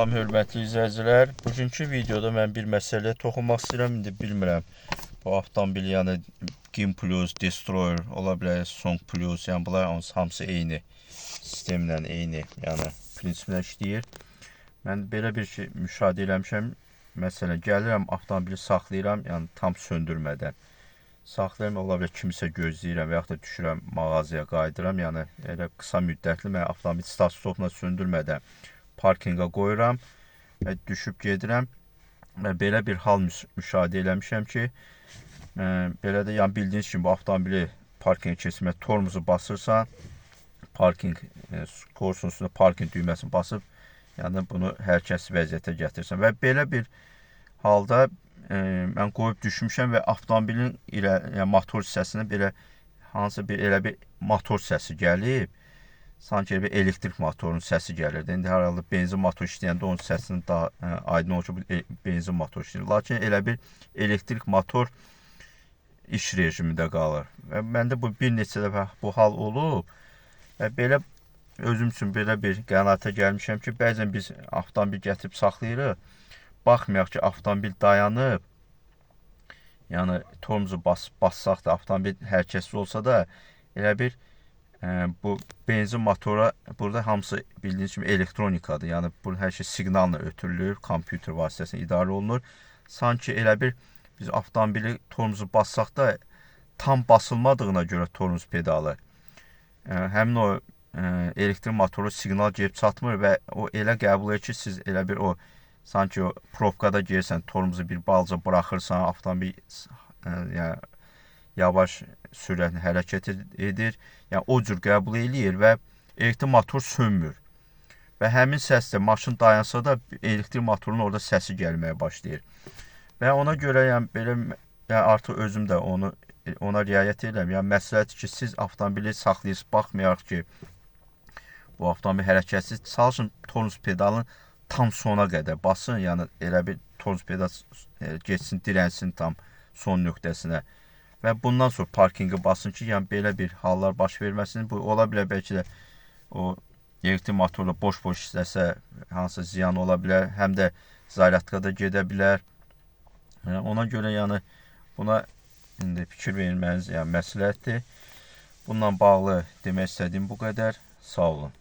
Salam hörmətli izləyicilər. Bugünkü videoda mən bir məsələyə toxunmaq istəyirəm. İndi bilmirəm. Bu avtomobil, yəni Gim Plus, Destroyer, ola bilər Song Plus, yəni bunlar hamısı eyni sistemlə, eyni, yəni prinsiplə işləyir. Mən belə bir şey müşahidə eləmişəm. Məsələn, gəlirəm avtomobili saxlayıram, yəni tam söndürmədən. Saxlayıram, ola bilər kimisə gözləyirəm və yaxud da düşürəm mağazaya qayıdıram. Yəni elə qısa müddətli mən avtomobil start-stopla söndürmədən parkinqa qoyuram və düşüb gedirəm. Və belə bir hal müşahidə eləmişəm ki, belə də yəni bildiyiniz kimi bu avtomobili parkinqa keçirmək tormuzu basırsan, parking korsunun üstündə parking düyməsini basıb, yəni bunu hərəkətsiz vəziyyətə gətirsən. Və belə bir halda mən qoyub düşmüşəm və avtomobilin yəni motor hissəsinə belə hansı bir elə bir motor səsi gəlib. Sanki bir elektrik motorunun səsi gəlirdi. İndi hər halda benzin motoru işləyəndə onun səsinin daha aydın olur ki, bu benzin motoru işləyir. Lakin elə bir elektrik motor iş rejimində qalır. Və məndə bu bir neçə dəfə bu hal olub. Və belə özüm üçün belə bir qənaətə gəlmişəm ki, bəzən biz avtomobil gətirib saxlayırıq. Baxmayaq ki, avtomobil dayanıb, yəni tormuzu bassaq da, avtomobil hərəkətsiz olsa da, elə bir bu benzin motora, burada hamısı bildiyiniz kimi elektronikadır. Yəni bu hər şey siqnalla ötürülür, kompüter vasitəsilə idarə olunur. Sanki elə bir biz avtomobili tormuzu bassaq da tam basılmadığına görə tormuz pedalı, həmin o elektrik motoru siqnal gəlib çatmır və o elə qəbul edir ki, siz elə bir o sanki o probkada gəlirsən, tormuzu bir balaca buraxırsan, avtomobil yəni yavaş sürətlə hərəkət edir. Yəni o cür qəbul eləyir və elektrik motor sönmür. Və həmin səslə maşın dayansa da elektrik motorunun orada səsi gəlməyə başlayır. Və ona görə yəni belə yəni artıq özüm də ona riayət edirəm. Yəni məsləhətdir ki, siz avtomobili saxlayırsınız, baxmayaraq ki, bu avtomobil hərəkətsiz, çalışın tormuz pedalını tam sona qədər basın. Yəni elə bir tormuz pedal geçsin, dirənsin tam son nöqtəsinə. Və bundan sonra parkinqi basın ki, yəni belə bir hallar baş verməsin. Bu ola bilər bəlkə də o elektrik motorla boş-boş işləsə hansı ziyan ola bilər, həm də zaryadkada gedə bilər. Ona görə yəni buna indi fikir verməniz yəni məsləhətdir. Bununla bağlı demək istədiyim bu qədər. Sağ olun.